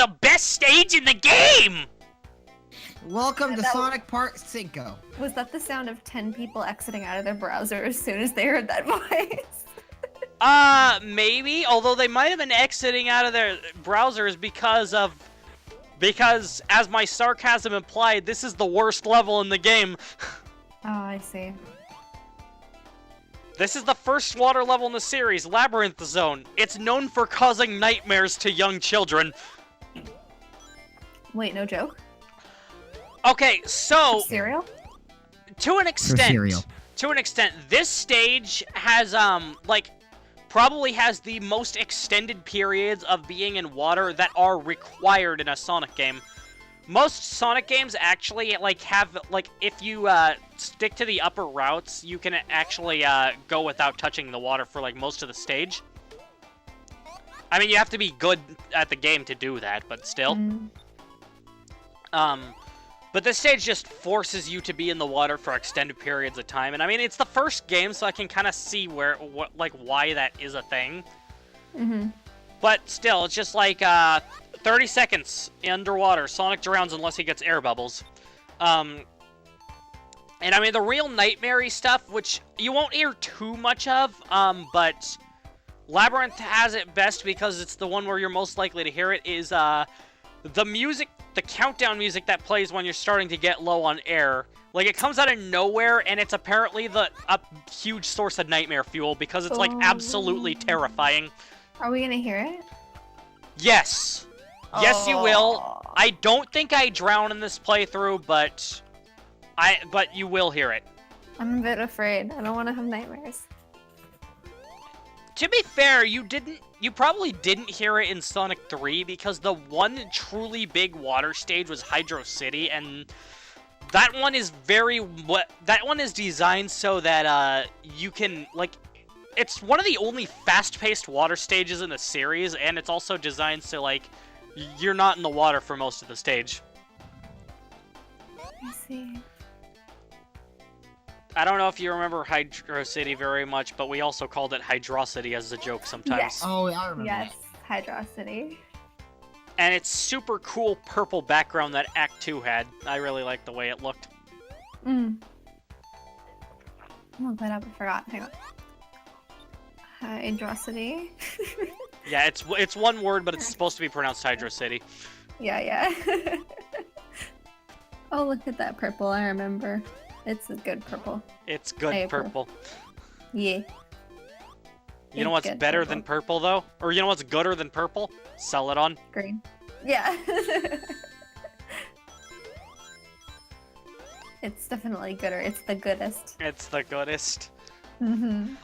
of the best stage in the game! Welcome to Sonic Part 5. Was that the sound of 10 people exiting out of their browser as soon as they heard that voice? Maybe. Although they might have been exiting out of their browsers because, as my sarcasm implied, this is the worst level in the game. Oh, I see. This is the first water level in the series, Labyrinth Zone. It's known for causing nightmares to young children. Wait, no joke? Okay, so... Cereal? To an extent, this stage has, probably has the most extended periods of being in water that are required in a Sonic game. Most Sonic games actually, have, if you, stick to the upper routes, you can actually, go without touching the water for, most of the stage. I mean, you have to be good at the game to do that, but still. But this stage just forces you to be in the water for extended periods of time. And I mean, it's the first game, so I can kind of see why that is a thing. But still, it's just 30 seconds underwater. Sonic drowns unless he gets air bubbles. And I mean, the real nightmare-y stuff, which you won't hear too much of, but Labyrinth has it best because it's the one where you're most likely to hear it, is the music, the countdown music that plays when you're starting to get low on air. It comes out of nowhere, and it's apparently a huge source of nightmare fuel because it's, absolutely terrifying. Are we gonna hear it? Yes. Yes, you will. I don't think I drown in this playthrough, but you will hear it. I'm a bit afraid. I don't want to have nightmares. To be fair, you probably didn't hear it in Sonic 3 because the one truly big water stage was Hydro City, and that one is designed so that you can it's one of the only fast-paced water stages in the series, and it's also designed so you're not in the water for most of the stage. I see. I don't know if you remember Hydro City very much, but we also called it Hydrocity as a joke sometimes. Yes. Oh, I remember. Yes, Hydrocity. And it's super cool purple background that Act 2 had. I really liked the way it looked. I'm gonna look that up. I forgot. Hang on. Hydrocity. Yeah, it's one word, but it's supposed to be pronounced Hydro City. Yeah. Oh, look at that purple. I remember. It's a good purple. It's good purple. Yeah. You know what's better than purple, though? Or you know what's gooder than purple? Celadon. Green. Yeah. It's definitely gooder. It's the goodest. It's the goodest. Right,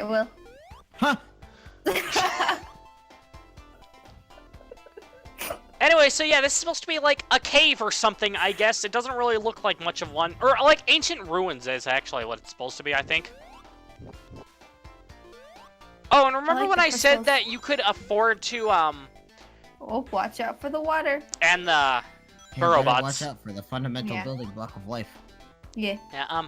Will. Huh? Anyway, so yeah, this is supposed to be a cave or something, I guess. It doesn't really look like much of one. Or, ancient ruins is actually what it's supposed to be, I think. Oh, and remember when I said that you could afford to, Oh, watch out for the water. And the Burrobots. Watch out for the fundamental building block of life. Yeah. Yeah,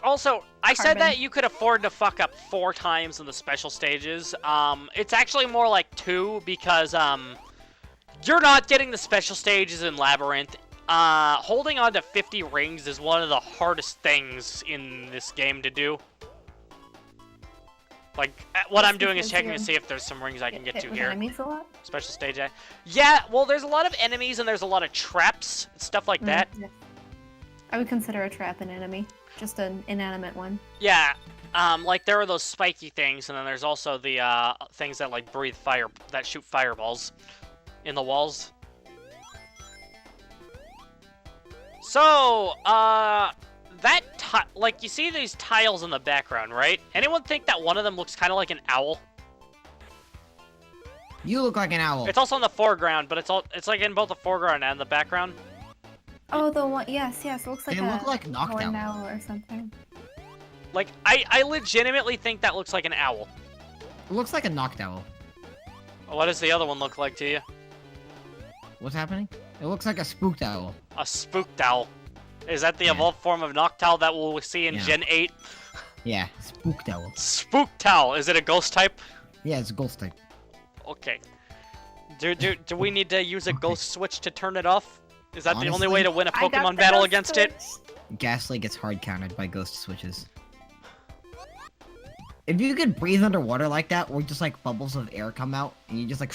also, I said that you could afford to fuck up 4 times in the special stages. It's actually more like 2, because, you're not getting the special stages in Labyrinth. Holding on to 50 rings is one of the hardest things in this game to do. What I'm doing is checking to see if there's some rings I can get to here. Enemies a lot? Special stage. Yeah, well, there's a lot of enemies and there's a lot of traps, stuff like that. Yeah. I would consider a trap an enemy. Just an inanimate one. Yeah, there are those spiky things, and then there's also the, things that, breathe fire, that shoot fireballs in the walls. So, you see these tiles in the background, right? Anyone think that one of them looks kind of like an owl? You look like an owl. It's also in the foreground, but it's in both the foreground and the background. Oh, the one, yes, it looks like they look like knocked horned owl. owl or something. I legitimately think that looks like an owl. It looks like a knocked owl. What does the other one look like to you? What's happening? It looks like a spooked owl. A spooked owl. Is that the evolved form of Noctowl that we'll see in Gen 8? Yeah, spooked owl. Spooked owl. Is it a ghost type? Yeah, it's a ghost type. Okay. Do we need to use a ghost switch to turn it off? Is that the only Honestly, way to win a I got Pokemon the battle ghost against switch. it? Ghastly gets hard countered by ghost switches. If you could breathe underwater like that, or just like bubbles of air come out, and you just like...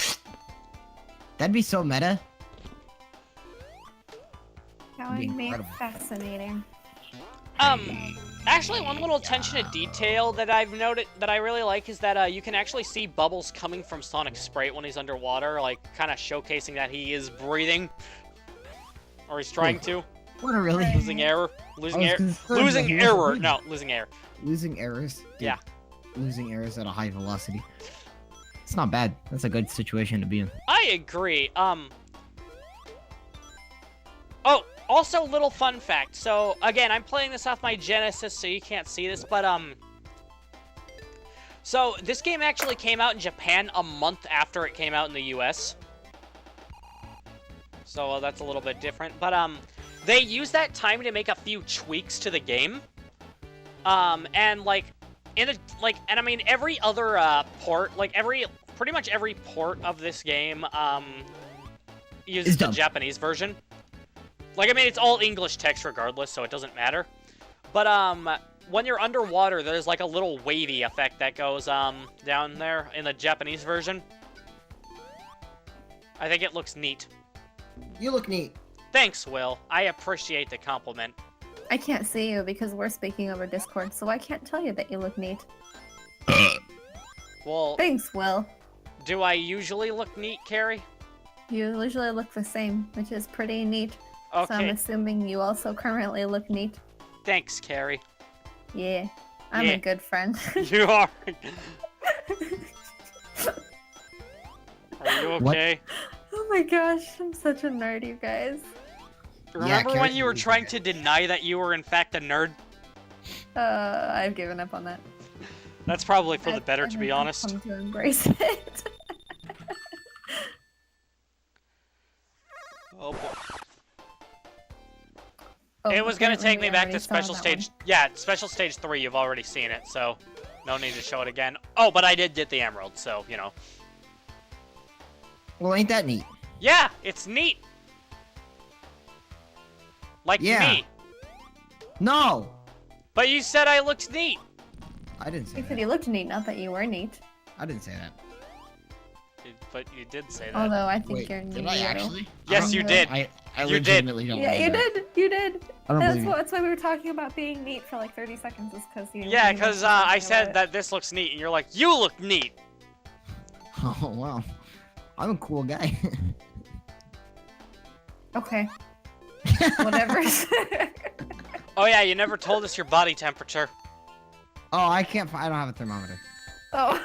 That'd be so meta. That would be incredible. fascinating. Actually, one little attention to detail that I've noted that I really like is that you can actually see bubbles coming from Sonic's sprite when he's underwater, like kind of showcasing that he is breathing, or he's trying to. What a really... Losing error, losing I air, was concerned that losing he wasn't error. breathing. No, losing air. Losing errors? Dude, Yeah. Losing errors at a high velocity. It's not bad. That's a good situation to be in. I agree. Oh, also, little fun fact. So, again, I'm playing this off my Genesis, so you can't see this, but, so, this game actually came out in Japan a month after it came out in the US. So, that's a little bit different. But, they used that time to make a few tweaks to the game. And, like, and I mean, every other, port, like, pretty much every port of this game, uses the Japanese version. Like, I mean, it's all English text regardless, so it doesn't matter. But, when you're underwater, there's, like, a little wavy effect that goes, down there in the Japanese version. I think it looks neat. You look neat. Thanks, Will. I appreciate the compliment. I can't see you because we're speaking over Discord, so I can't tell you that you look neat. Well, Thanks, Will. do I usually look neat, Kari? You usually look the same, which is pretty neat. So I'm Okay, assuming you also currently look neat. thanks, Kari. Yeah. I'm Yeah. a good friend. You are. Are you What? okay? Oh my gosh, I'm such a nerd, you guys. Remember when Kari- you were trying to deny that you were in fact a nerd? I've given up on that. That's probably for the I've- better, to be I've honest. come to embrace it. Oh boy. Oh, It was gonna apparently take we me back already to saw special that stage. one. Yeah, special stage 3. You've already seen it, so no need to show it again. Oh, but I did get the emerald, so you know. Well, ain't that neat? Yeah, it's neat. Like Yeah. me. No! But you said I looked neat. I didn't say You said that. you looked neat, not that you were neat. I didn't say that. But you did say that. Although I think Wait, you're neat. did I actually? Yes, I don't- you did. I You did. legitimately don't Yeah, you believe that. did. You did. I don't believe you. That's why we were talking about being neat for like 30 seconds, is because you. Yeah, you because mentioned I something said about that this looks neat, and you're like, you look neat. Oh, wow. I'm a cool guy. it. Okay. Whatever. Oh yeah, you never told us your body temperature. Oh, I don't have a thermometer. Oh.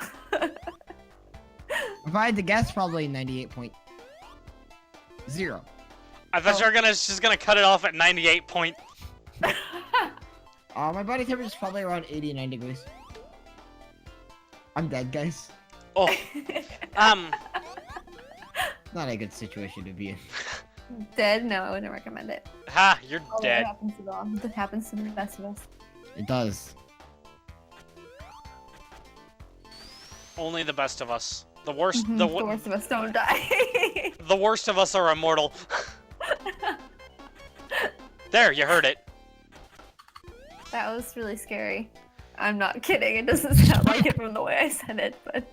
If I had to guess, probably 98.0. I thought you were just gonna cut it off at 98 point. My body temperature is probably around 89 degrees. I'm dead, guys. Oh, Not a good situation to be in. Dead? No, I wouldn't recommend it. ha, you're Although dead. It happens to all. It happens to the best of us. It does. Only the best of us. The worst, The worst of us don't die. the worst of us are immortal. There, you heard it. That was really scary. I'm not kidding. It doesn't sound like it from the way I said it, but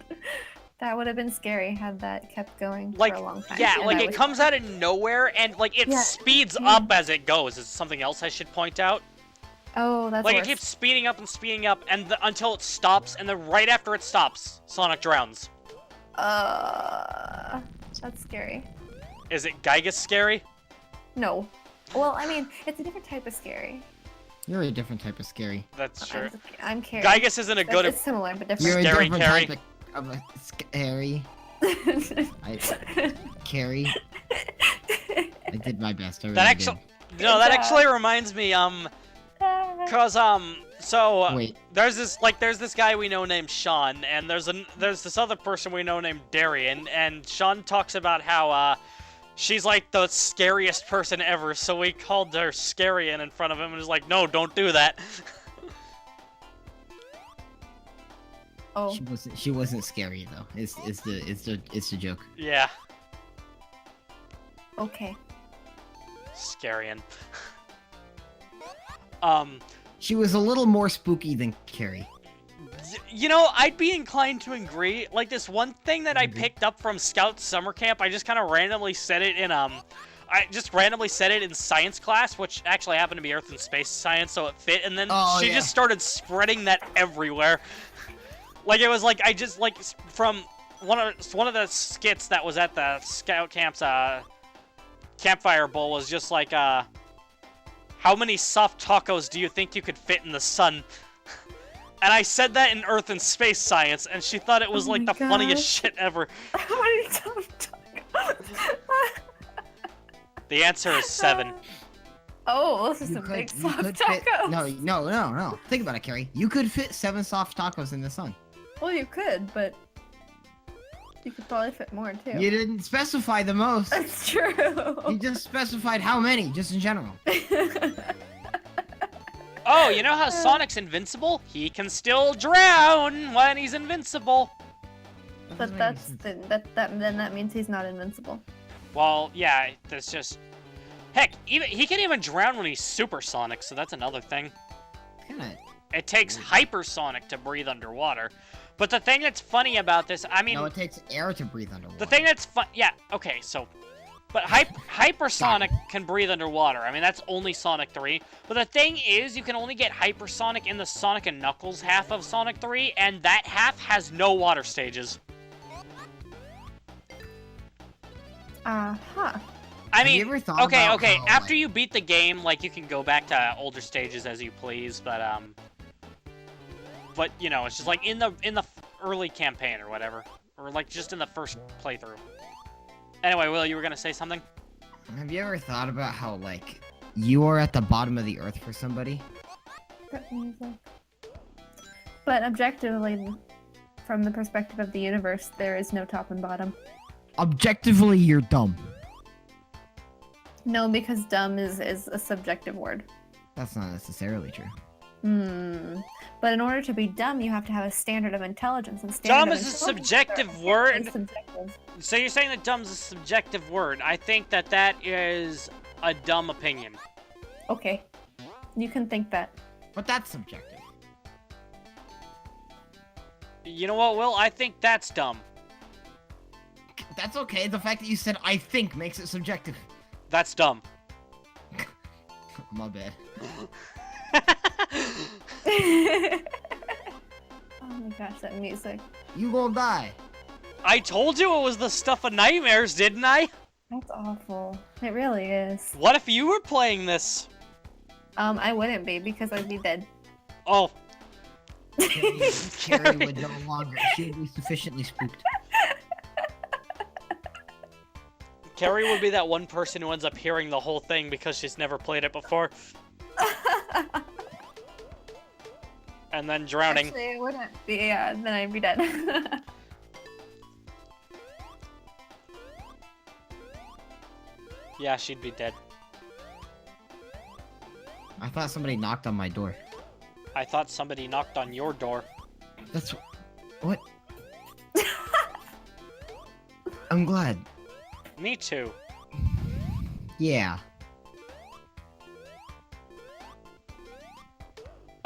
that would have been scary had that kept going Like, for a long time. yeah, and like I it would- comes out of nowhere, and like it Yeah, speeds yeah. up as it goes. Is something else I should point out? Oh, that's Like worse. it keeps speeding up, and until it stops, and then right after it stops, Sonic drowns. That's scary. Is it Gygus scary? No. Well, I mean, it's a different type of scary. You're a different type of scary. That's true. I'm Kari. Gygus isn't a good. It's similar, but You're different. Scary a different Kari. type of a scary. Carrie. I did my best. I really That actually, no, that actually reminds me. Cause so Wait. there's this guy we know named Sean, and there's this other person we know named Darian, and Sean talks about how she's like the scariest person ever, so we called her Scarian in front of him, and was like, no, don't do that. Oh. She wasn't scary though. It's the joke. Yeah. Okay. Scarian. She was a little more spooky than Kari. You know, I'd be inclined to agree. Like, this one thing that I picked up from Scout Summer Camp, I just kind of randomly said it in, I just randomly said it in science class, which actually happened to be Earth and Space Science, so it fit, and then she just started spreading that everywhere. Like, it was like, I just, like, from one of the skits that was at the Scout Camp's, Campfire Bowl was just like, how many soft tacos do you think you could fit in the sun? And I said that in Earth and Space Science, and she thought it was like the funniest shit ever. How many soft tacos? The answer is 7. Oh, this is some big soft tacos. No. Think about it, Kari. You could fit 7 soft tacos in the sun. Well, you could, but you could probably fit more, too. You didn't specify the most. That's true. You just specified how many, just in general. Oh, you know how Sonic's invincible? He can still drown when he's invincible. But then that means he's not invincible. Well, yeah, that's just... Heck, even he can even drown when he's supersonic, so that's another thing. It takes hypersonic to breathe underwater. But the thing that's funny about this, I mean... No, it takes air to breathe underwater. The thing that's fun... Yeah, okay, so... But hypersonic can breathe underwater. I mean, that's only Sonic 3. But the thing is, you can only get hypersonic in the Sonic and Knuckles half of Sonic 3, and that half has no water stages. Uh-huh. I mean, okay, how, after you beat the game, like, you can go back to older stages as you please, but, you know, it's just, like, in the early campaign or whatever. Or, like, just in the first playthrough. Anyway, Will, you were gonna say something? Have you ever thought about how, like, you are at the bottom of the earth for somebody? But objectively, from the perspective of the universe, there is no top and bottom. Objectively, you're dumb. No, because dumb is a subjective word. That's not necessarily true. But in order to be dumb, you have to have a standard of intelligence. And dumb is a subjective word? Subjective. So you're saying that dumb's a subjective word. I think that is a dumb opinion. Okay. You can think that. But that's subjective. You know what, Will? I think that's dumb. That's okay. The fact that you said I think makes it subjective. That's dumb. My bad. Oh my gosh, that music. You gonna die. I told you it was the stuff of nightmares, didn't I? That's awful. It really is. What if you were playing this? I wouldn't be, because I'd be dead. Oh. Kari would no longer. She would be sufficiently spooked. Kari would be that one person who ends up hearing the whole thing because she's never played it before. And then drowning. Actually, it wouldn't be, yeah, then I'd be dead. Yeah, she'd be dead. I thought somebody knocked on my door. I thought somebody knocked on your door. That's... What? I'm glad. Me too. Yeah.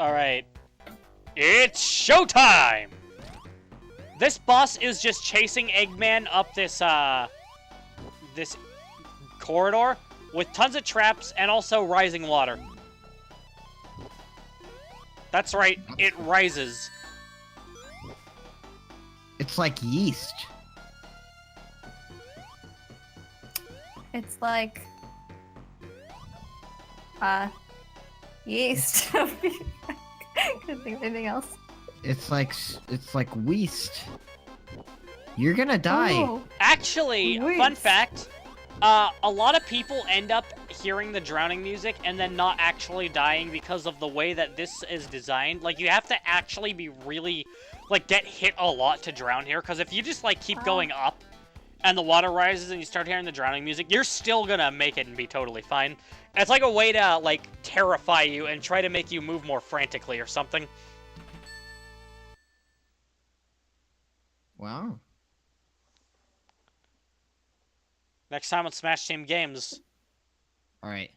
Alright. It's showtime! This boss is just chasing Eggman up this, this corridor with tons of traps and also rising water. That's right, it rises. It's like yeast. It's like... yeast. Couldn't think of anything else. It's like weast. You're gonna die. Oh, Actually, wait. fun fact, a lot of people end up hearing the drowning music and then not actually dying because of the way that this is designed. Like, you have to actually be really, like, get hit a lot to drown here, because if you just, like, keep going up and the water rises and you start hearing the drowning music, you're still gonna make it and be totally fine. It's like a way to, like, terrify you and try to make you move more frantically or something. Wow. Next time on Smash Team Games. All right.